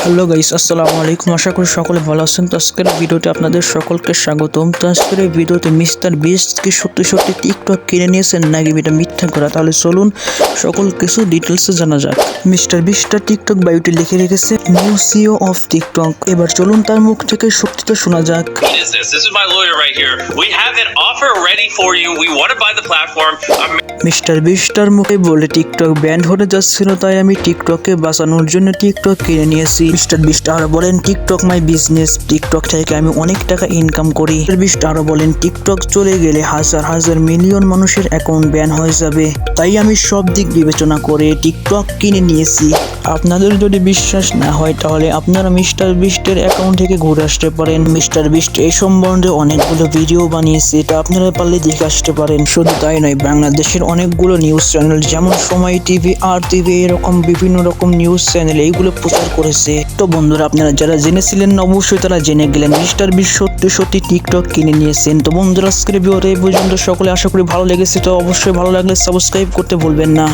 Hello guys, আসসালামু আলাইকুম। আশা করি সকলে ভালো আছেন। তো আজকের ভিডিওতে আপনাদের সকলকে স্বাগতম। তো আজকের এই ভিডিওতে মিস্টার বিস্ট কি সত্যি সত্যি টিকটক কিনে নিয়েছেন নাকি এটা মিথ্যা করা, তাহলে চলুন সকল কিছু ডিটেলসে জানা যাক। মিস্টার বিস্ট টিকটক বায়োতে লিখে রেখেছে নিউ সিইও অফ টিকটক। এবার চলুন তার মুখ থেকে সত্যিটা শোনা যাক। This is my lawyer right here. We have an offer ready for you. We want to buy the platform. Mister বিস্টার মুখে বলে টিকটক ব্যান্ড হতে যাচ্ছিল, তাই আমি টিকটককে বাঁচানোর জন্য টিকটক কিনে নিয়েছি। মিস্টার বিস্ট আরো বলেন টিকটক মাই বিজনেস, টিকটক থেকে আমি অনেক টাকা ইনকাম করি। মিস্টার বিস্ট আরো বলেন টিকটক চলে গেলে হাজার হাজার মিলিয়ন মানুষের অ্যাকাউন্ট ব্যান হয়ে যাবে, তাই আমি সব দিক বিবেচনা করে টিকটক কিনে নিয়েছি। আপনাদের যদি বিশ্বাস না হয় তাহলে আপনারা মিস্টার বিস্টের অ্যাকাউন্ট থেকে ঘুরে আসতে পারেন। মিস্টার বিস্ট এই সম্বন্ধে অনেকগুলো ভিডিও বানিয়েছে, এটা আপনারা পারলে দেখে আসতে পারেন। শুধু তাই নয়, বাংলাদেশের অনেকগুলো নিউজ চ্যানেল যেমন সময় টিভি, আর টিভি, এরকম বিভিন্ন রকম নিউজ চ্যানেল এইগুলো প্রচার করেছে। তো বন্ধুরা, আপনারা যারা জেনেছিলেন না অবশ্যই তারা জেনে গেলেন মিস্টার বিস্ট সত্যি সত্যি টিকটক কিনে নিয়েছেন। তো বন্ধুরা, আজকের ভিডিওতে এই পর্যন্ত। সকলে আশা করি ভালো লেগেছে। তো অবশ্যই ভালো লাগলে সাবস্ক্রাইব করতে ভুলবেন না।